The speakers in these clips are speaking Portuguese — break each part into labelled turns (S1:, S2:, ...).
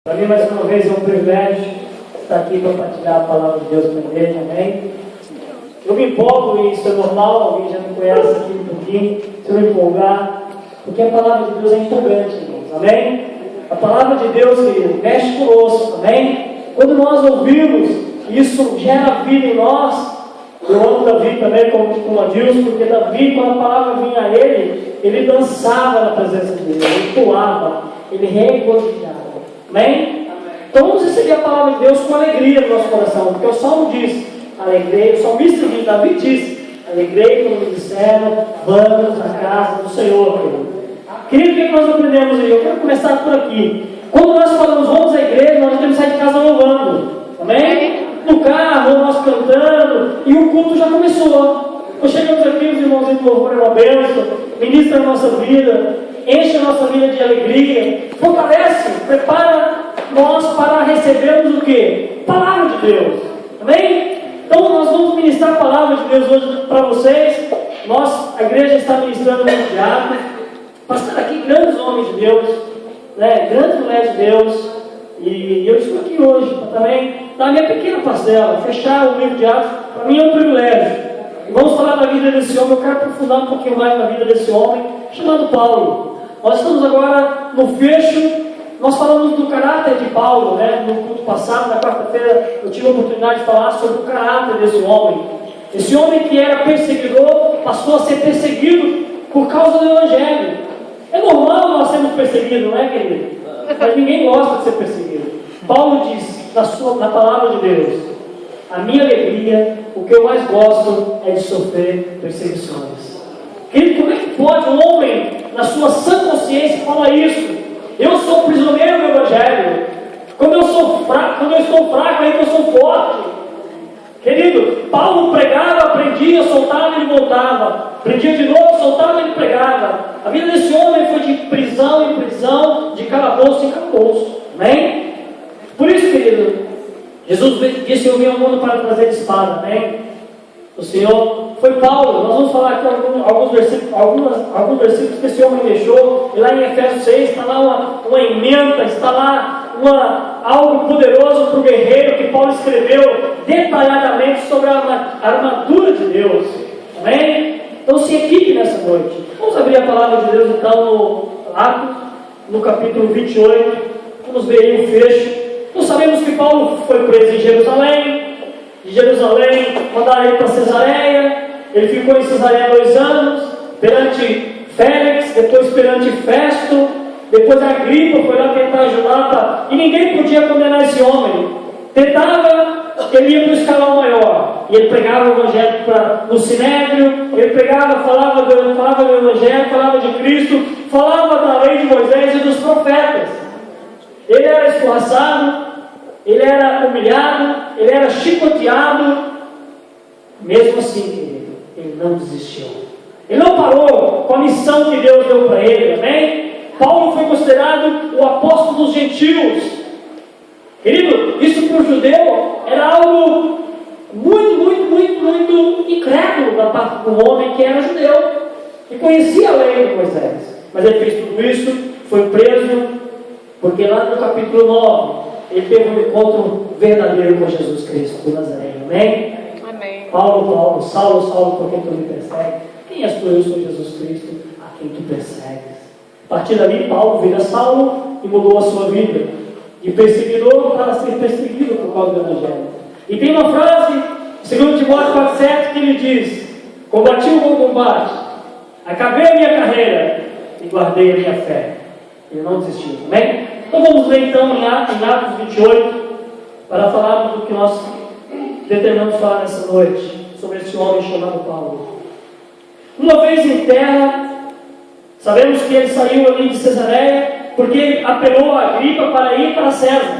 S1: Para mim, mais uma vez, é um privilégio estar aqui para partilhar a palavra de Deus com a igreja, amém? Eu me empolgo, e isso é normal, alguém já me conhece aqui um pouquinho, se eu me empolgar, porque a palavra de Deus é empolgante, irmãos, amém? A palavra de Deus, querido, mexe conosco, amém? Quando nós ouvimos, isso gera vida em nós. Eu amo Davi também, como Adilson, porque Davi, quando a palavra vinha a ele dançava na presença de Deus, ele pulava, ele regozijava. Amém? Então vamos receber a palavra de Deus com alegria no nosso coração, porque o Salmo diz, alegrei, o salmista diz, Davi diz, alegrei quando me disseram, vamos à casa do Senhor, querido. O que nós aprendemos aí? Eu quero começar por aqui. Quando nós falamos vamos à igreja, nós temos que sair de casa louvando, amém? No carro, nós cantando, e o culto já começou. Nós chegamos aqui, os irmãos de louvor é uma bênção, ministra a nossa vida, enche a nossa vida de alegria, fortalece, prepara nós para recebermos o quê? Palavra de Deus, amém? Então nós vamos ministrar a palavra de Deus hoje para vocês. A igreja está ministrando no teatro, passando aqui grandes homens de Deus, né? Grandes mulheres de Deus, e eu estou aqui hoje para também dar a minha pequena parcela, fechar o livro de Atos. Para mim é um privilégio. E vamos falar da vida desse homem. Eu quero aprofundar um pouquinho mais na vida desse homem chamado Paulo. Nós estamos agora no fecho. Nós falamos do caráter de Paulo, né? No culto passado, na quarta-feira, eu tive a oportunidade de falar sobre o caráter desse homem. Esse homem que era perseguidor passou a ser perseguido por causa do Evangelho. É normal nós sermos perseguidos, não é, querido? Mas ninguém gosta de ser perseguido. Paulo diz na palavra de Deus: a minha alegria, o que eu mais gosto é de sofrer perseguições. Querido, como é que pode um homem, na sua sã consciência, falar isso? Eu sou prisioneiro do Evangelho. Quando eu estou fraco, aí que eu sou forte. Querido, Paulo pregava, prendia, soltava, ele voltava. Prendia de novo, soltava, ele pregava. A vida desse homem foi de prisão em prisão, de calabouço em calabouço. Amém? Por isso, querido, Jesus disse: eu vim ao mundo para trazer espada. Amém? O Senhor foi Paulo. Nós vamos falar aqui alguns versículos que esse homem deixou. E lá em Efésios 6 está lá uma emenda, está lá algo poderoso para o guerreiro que Paulo escreveu detalhadamente sobre a armadura de Deus. Amém? Então se equipe nessa noite. Vamos abrir a palavra de Deus então no Atos, no capítulo 28. Vamos ver aí o fecho. Nós sabemos que Paulo foi preso em Jerusalém. De Jerusalém mandaram ele para Cesareia. Ele ficou em Cesareia 2 anos, perante Félix, depois perante Festo, depois Agripa foi lá tentar ajudar, e ninguém podia condenar esse homem. Tentava, ele ia para o escalão maior, e ele pregava o Evangelho no Sinédrio, ele pregava, falava do Evangelho, falava de Cristo, falava da lei de Moisés e dos profetas. Ele era escorraçado, ele era humilhado, ele era chicoteado. Mesmo assim, querido, ele não desistiu. Ele não parou com a missão que Deus deu para ele, amém? Paulo foi considerado o apóstolo dos gentios. Querido, isso para o judeu era algo muito incrédulo da parte do homem que era judeu, que conhecia a lei de Moisés. Mas ele fez tudo isso, foi preso, porque lá no capítulo 9, ele teve um encontro verdadeiro com Jesus Cristo do Nazaré, amém?
S2: Amém.
S1: Paulo, Saulo, por quem tu me persegue? Quem és tu? Eu sou Jesus Cristo, a quem tu persegues. A partir dali, Paulo vira Saulo e mudou a sua vida, de perseguidor para ser perseguido por causa do Evangelho. E tem uma frase, 2 Timóteo 4,7, que ele diz: combati o bom combate, acabei a minha carreira e guardei a minha fé. Ele não desistiu, amém? Então vamos ler então em Atos 28, para falarmos do que nós determinamos falar nessa noite, sobre esse homem chamado Paulo. Uma vez em terra, sabemos que ele saiu ali de Cesareia, porque ele apelou a Agripa para ir para César.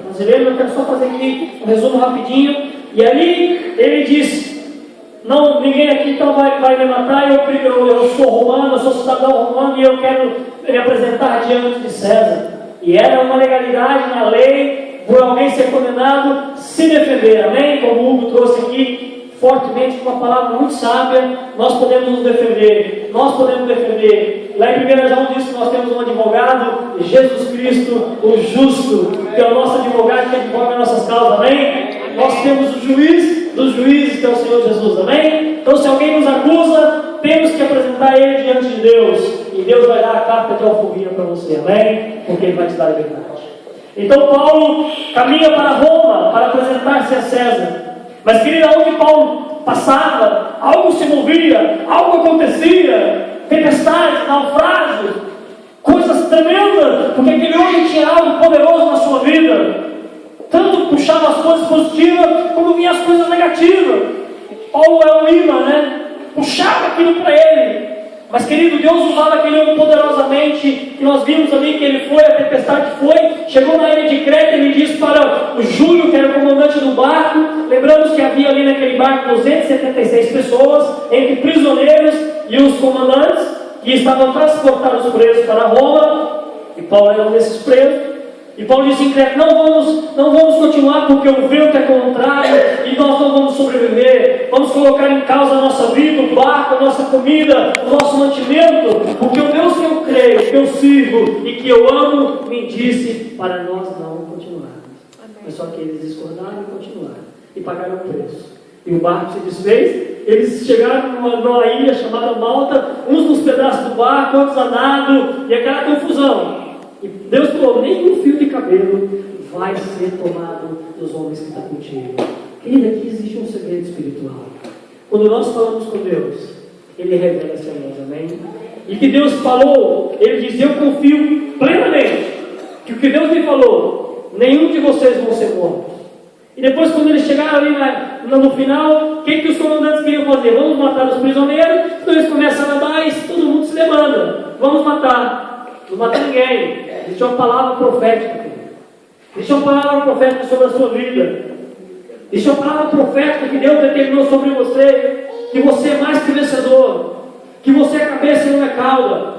S1: Brasileiro, eu quero só fazer aqui um resumo rapidinho. E ali ele disse: não, ninguém aqui então vai me matar, eu sou romano, eu sou cidadão romano e eu quero me apresentar diante de César. E era uma legalidade na lei por alguém ser condenado se defender, amém? Como o Hugo trouxe aqui, fortemente com uma palavra muito sábia, nós podemos nos defender. Nós podemos defender. Lá em 1 João diz que nós temos um advogado, Jesus Cristo, o justo, que é o nosso advogado que advoga nossas causas, amém? Nós temos o juiz dos juízes, que é o Senhor Jesus, amém? Então, se alguém nos acusa, temos que apresentar ele diante de Deus, e Deus vai dar a carta de alforria para você, amém? Porque ele vai te dar a verdade. Então, Paulo caminha para Roma para apresentar-se a César. Mas, querido, onde Paulo passava, algo se movia, algo acontecia, tempestades, naufrágios, coisas tremendas, porque aquele homem tinha algo poderoso na sua vida. Tanto puxava as coisas positivas, como vinha as coisas negativas. Paulo é um imã, né? Puxava aquilo para ele. Mas, querido, Deus usava aquele homem poderosamente, e nós vimos ali que ele foi, a tempestade foi, chegou na ilha de Creta, ele disse para o Júlio, que era o comandante do barco, lembramos que havia ali naquele barco 276 pessoas, entre prisioneiros e os comandantes, que estavam transportando os presos para Roma, e Paulo era um desses presos. E Paulo disse em Creta, não vamos continuar porque o vento é contrário e nós não vamos sobreviver. Vamos colocar em causa a nossa vida, o barco, a nossa comida, o nosso mantimento. Porque o Deus que eu creio, que eu sirvo e que eu amo, me disse para nós não continuarmos. Mas só que eles discordaram e continuaram. E pagaram o preço. E o barco se desfez. Eles chegaram numa ilha chamada Malta, uns nos pedaços do barco, outros a nado, e aquela confusão. E Deus falou, nem um fio de cabelo vai ser tomado dos homens que estão contigo. Querido, aqui existe um segredo espiritual. Quando nós falamos com Deus, Ele revela-se a nós, amém? E que Deus falou, Ele diz, eu confio plenamente que o que Deus me falou, nenhum de vocês vão ser mortos. E depois, quando eles chegaram ali no final, o que os comandantes queriam fazer? Vamos matar os prisioneiros. Então eles começam a nadar e todo mundo se levanta. Vamos matar. Não matar ninguém. Existe uma palavra profética. Existe uma palavra profética sobre a sua vida. Existe uma palavra profética que Deus determinou sobre você. Que você é mais que vencedor. Que você é cabeça e não é cauda.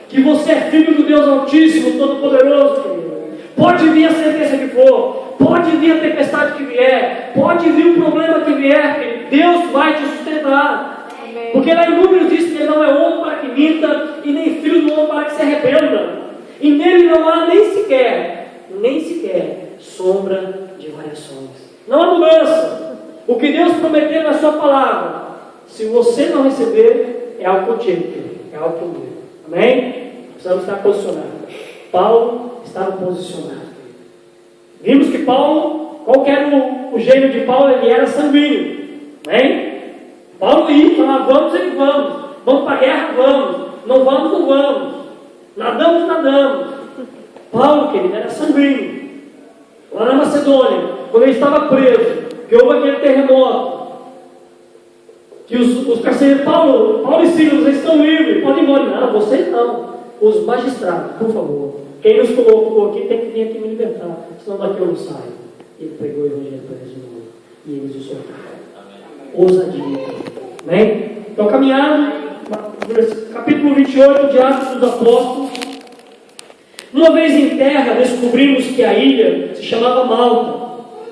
S1: Que você é filho do Deus Altíssimo, Todo-Poderoso, querido. Pode vir a sentença que for. Pode vir a tempestade que vier. Pode vir o problema que vier, querido. Deus vai te sustentar. Porque lá em Números diz que ele não é homem para que minta e nem filho do homem para que se arrependa. E nele não há nem sequer sombra de variações. Não há mudança. O que Deus prometeu na sua palavra, se você não receber, é algo contigo, é algo comigo. Amém? Precisamos estar posicionados. Paulo estava posicionado. Vimos que Paulo, qual que era o gênio de Paulo? Ele era sanguíneo. Amém? Paulo ia falar, vamos, ele vamos. Vamos para a guerra, vamos. Não vamos, não vamos. Nadamos, nadamos. Paulo, querido, era sanguíneo. Lá na Macedônia, quando ele estava preso, que houve aquele terremoto, que os carcereiros, Paulo e Silas, vocês estão livres, podem ir embora. Não, vocês não. Os magistrados, por favor. Quem nos colocou aqui tem que vir aqui me libertar, senão daqui eu não saio. Ele pregou o evangelho para eles de novo. E eles o soltaram. Ousadia. Amém? Então, caminhando, capítulo 28 de Atos dos Apóstolos. Uma vez em terra, descobrimos que a ilha se chamava Malta.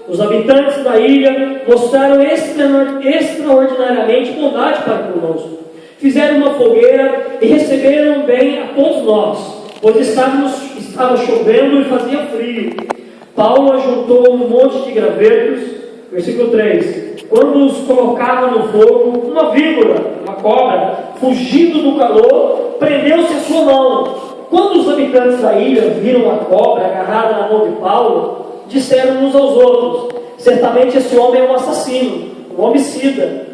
S1: Os habitantes da ilha mostraram extraordinariamente bondade para conosco. Fizeram uma fogueira e receberam bem a todos nós, pois estava chovendo e fazia frio. Paulo ajuntou um monte de gravetos. Versículo 3. Quando os colocava no fogo, uma víbora, uma cobra, fugindo do calor, prendeu-se a sua mão. Quando os habitantes da ilha viram a cobra agarrada na mão de Paulo, disseram uns aos outros, certamente esse homem é um assassino, um homicida,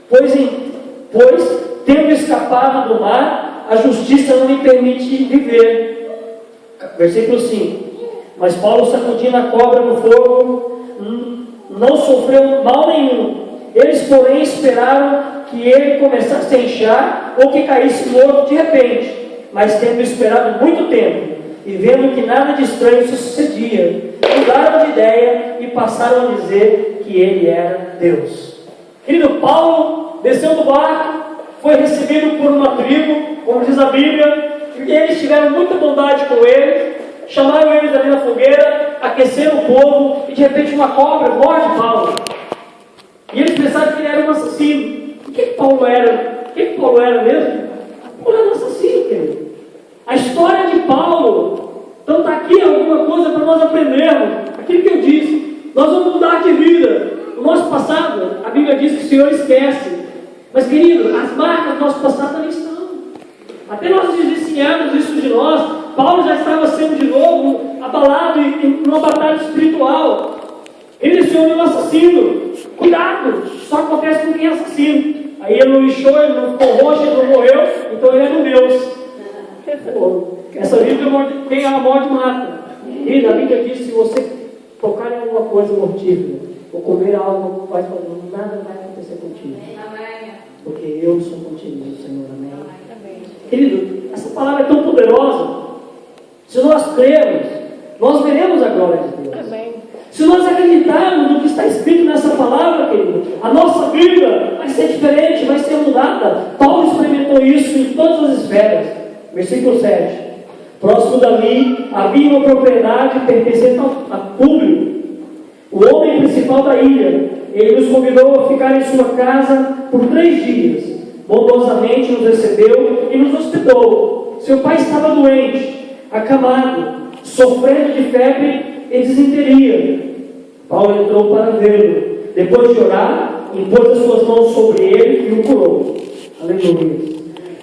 S1: pois tendo escapado do mar, a justiça não lhe permite viver. Versículo 5. Mas Paulo, sacudindo a cobra no fogo, não sofreu mal nenhum. Eles, porém, esperaram que ele começasse a inchar ou que caísse morto de repente. Mas tendo esperado muito tempo e vendo que nada de estranho se sucedia, mudaram de ideia e passaram a dizer que ele era Deus. Querido, Paulo desceu do barco, foi recebido por uma tribo, como diz a Bíblia, e eles tiveram muita bondade com ele, chamaram eles ali na fogueira, aqueceram o povo, e de repente uma cobra morde Paulo.
S2: E eles pensaram que ele era um assassino. O que Paulo era? O que Paulo era mesmo? Paulo era um assassino, querido. A história de Paulo, então está aqui alguma coisa para nós aprendermos. Aquilo que eu disse, nós vamos mudar de vida. O nosso passado, a Bíblia diz que o Senhor esquece. Mas, querido, as marcas do nosso passado também estão. Até nós desvicinharmos isso de nós, Paulo já estava sendo de novo abalado em uma batalha espiritual. Ele se uniu um assassino. Cuidado, só acontece com quem é assassino. Aí ele não inchou, ele não ficou roxo, ele não morreu, então ele é um Deus. Essa Bíblia tem a morte mata. E a Bíblia diz: se você tocar em alguma coisa mortífera, ou comer algo, nada vai acontecer contigo. Porque eu sou contigo, Senhor. Amém. Querido, essa palavra é tão poderosa. Se nós cremos, nós veremos a glória de Deus. Amém. Se nós acreditarmos no que está escrito nessa palavra, querido, a nossa vida vai ser diferente, vai ser mudada. Paulo experimentou isso em todas as esferas. Versículo 7. Próximo dali havia uma propriedade pertencente a Públio, o homem principal da ilha. Ele nos convidou a ficar em sua casa por 3 dias. Bondosamente nos recebeu e nos hospedou. Seu pai estava doente, acamado, sofrendo de febre e desinteria. Paulo entrou para vê-lo. Depois de orar, impôs as suas mãos sobre ele e o curou. Aleluia.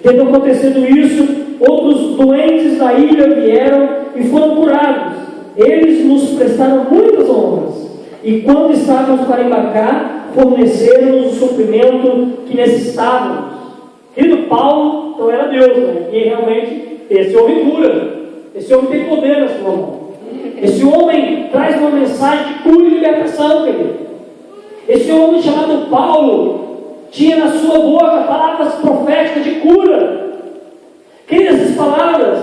S2: Tendo acontecido isso, outros doentes da ilha vieram e foram curados. Eles nos prestaram muitas honras. E quando estávamos para embarcar, forneceram-nos o suprimento que necessitávamos. Querido, Paulo não era Deus, né? E realmente, esse homem cura. Esse homem tem poder na sua mão. Esse homem traz uma mensagem de cura e libertação, querido. Esse homem chamado Paulo tinha na sua boca palavras proféticas de cura. Querido, essas palavras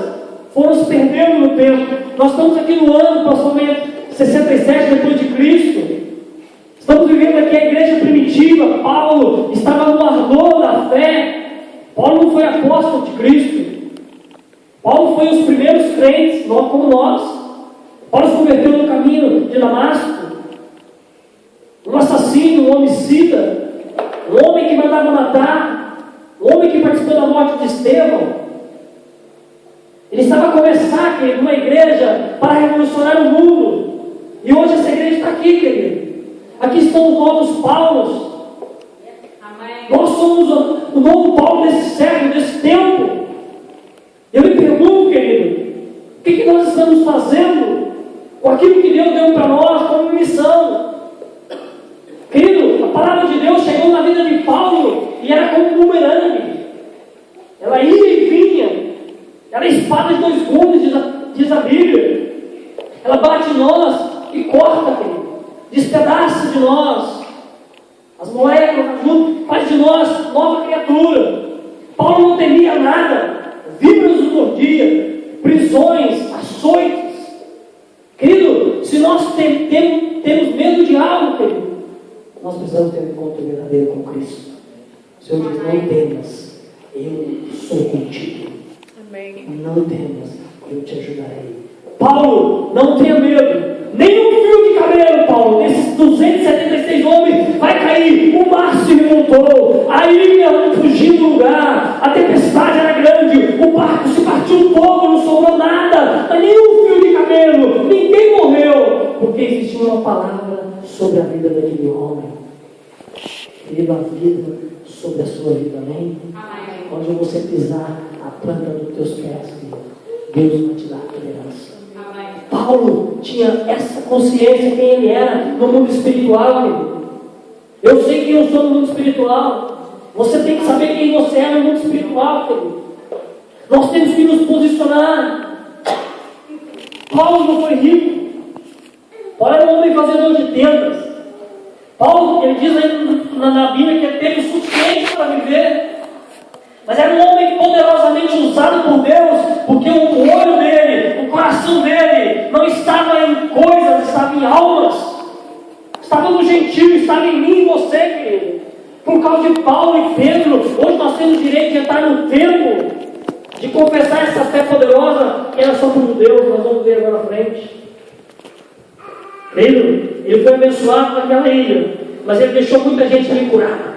S2: foram se perdendo no tempo. Nós estamos aqui no ano, possivelmente 67 depois de Cristo. Estamos vivendo aqui a igreja primitiva. Paulo estava no ardor da fé. Paulo não foi apóstolo de Cristo. Paulo foi os primeiros crentes, não como nós. Paulo se converteu no caminho de Damasco. Um assassino, um homicida, um homem que mandava matar, um homem que participou da morte de Estevão. Ele estava a começar, querido, uma igreja para revolucionar o mundo. E hoje essa igreja está aqui, querido. Aqui estão os novos Paulos. Amém. Nós somos o novo Paulo desse século, desse tempo. Eu me pergunto, querido, o que nós estamos fazendo com aquilo que Deus deu para nós como missão? Querido, a palavra de Deus chegou na vida de Paulo e era como um bumerangue. Ela ia e vinha. Era a espada de 2 gumes, diz a Bíblia. Ela bate em nós e corta, querido. Despedaça de nós as moléculas, faz de nós nova criatura. Paulo não temia nada. Víboras o mordia, prisões, açoites. Querido, se nós temos medo de algo, querido, nós precisamos ter um encontro verdadeiro com Cristo. O Senhor diz: não temas, eu sou contigo. Amém. Não temas, eu te ajudarei. Paulo, não tenha medo. Nem um fio de cabelo, Paulo, desses 276 homens vai cair. O mar se remontou, a ilha fugiu do lugar, a tempestade era grande, o barco se partiu todo, não sobrou nada, nem um fio de cabelo, ninguém morreu, porque existia uma palavra sobre a vida daquele homem. Querido, a vida sobre a sua vida, amém? Amém. Onde você pisar a planta dos teus pés, Deus vai te dar a tolerância. Paulo tinha essa consciência quem ele era no mundo espiritual, querido. Eu sei quem eu sou no mundo espiritual. Você tem que saber quem você é no mundo espiritual, querido. Nós temos que nos posicionar. Paulo não foi rico. Paulo era um homem fazedor de tendas. Paulo, ele diz aí na Bíblia que ele teve o suficiente para viver. Mas era um homem poderosamente usado por Deus, porque o olho dele, o coração dele, não estava em coisas, estava em almas. Estava no gentil, estava em mim e você, querido. Por causa de Paulo e Pedro, hoje nós temos direito de entrar no templo, de confessar essa fé poderosa, que era só para os judeus, nós vamos ver agora na frente. Querido, ele foi abençoado naquela ilha. mas ele deixou muita gente ali curada.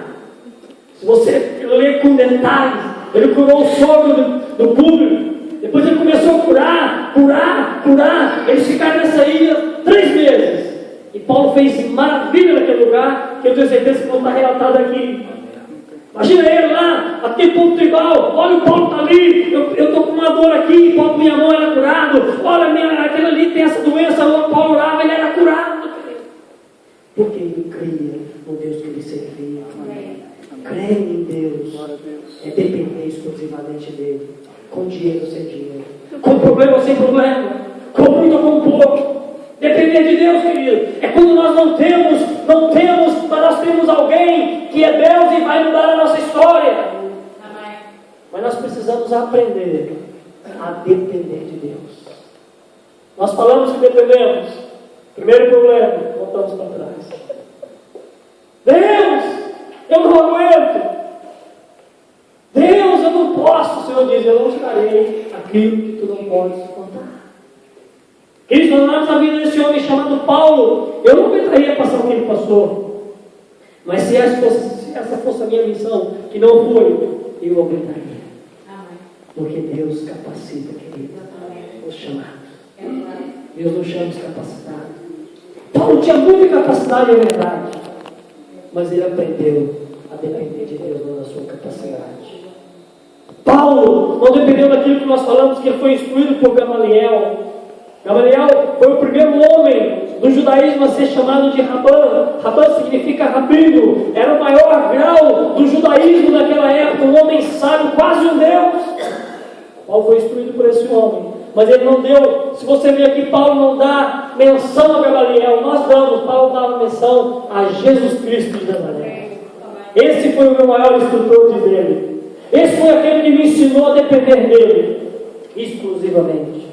S2: Se você ler com detalhes, ele curou o sogro do público. Depois ele começou a curar. Eles ficaram nessa ilha 3 meses. E Paulo fez maravilha naquele lugar, que eu tenho certeza que não está relatado aqui. Imagina ele lá, aquele ponto tribal. Olha, o Paulo está ali, eu estou com uma dor aqui, Paulo, minha mão era curado. Olha, aquele ali tem essa doença, o Paulo orava, ele era curado. Porque ele cria no Deus que ele servia. Crê em Deus, é depender exclusivamente dele, com dinheiro ou sem dinheiro, com problema ou sem problema, com muito ou com pouco. Depender de Deus, querido, é quando nós não temos, mas nós temos alguém que é Deus e vai mudar a nossa história. Mas nós precisamos aprender a depender de Deus. Nós falamos que dependemos. Primeiro problema, voltamos para trás. Deus, eu não aguento. Deus, eu não posso. O Senhor diz, eu não te darei aquilo que tu não podes contar. Queridos, nós olhamos a vida desse homem chamado Paulo. Eu não aguentaria passar o que ele passou. Mas se essa fosse a minha missão, que não foi, eu aguentaria. Porque Deus capacita, querido, os chamados. Deus nos chama capacitados. Paulo tinha muita capacidade, é verdade. Mas ele aprendeu a depender de Deus, não da sua capacidade. Paulo não dependeu daquilo que nós falamos, que ele foi instruído por Gamaliel. Gamaliel foi o primeiro homem do judaísmo a ser chamado de Rabã. Rabã significa rabino. Era o maior grau do judaísmo naquela época, um homem sábio, quase um Deus. Paulo foi instruído por esse homem, mas ele não deu. Se você ver aqui, Paulo não dá menção a Gamaliel, nós damos. Paulo dava menção a Jesus Cristo de Nazaré. Esse foi o meu maior instrutor de dele. Esse foi aquele que me ensinou a depender dele exclusivamente.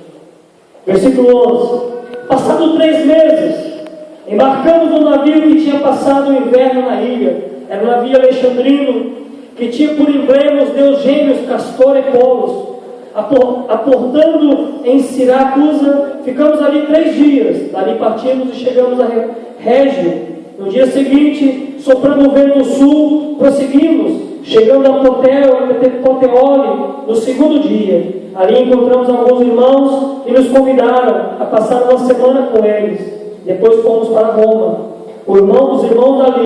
S2: Versículo 11. Passado 3 meses, embarcamos num navio que tinha passado o inverno na ilha. Era um navio alexandrino que tinha por emblema os deus gêmeos Castor e Polos. Aportando em Siracusa, ficamos ali 3 dias. Dali partimos e chegamos a Régio. No dia seguinte, soprando o vento do sul, prosseguimos, chegando a Puteoli no segundo dia. Ali encontramos alguns irmãos que nos convidaram a passar uma semana com eles. Depois fomos para Roma. O irmão dos irmãos ali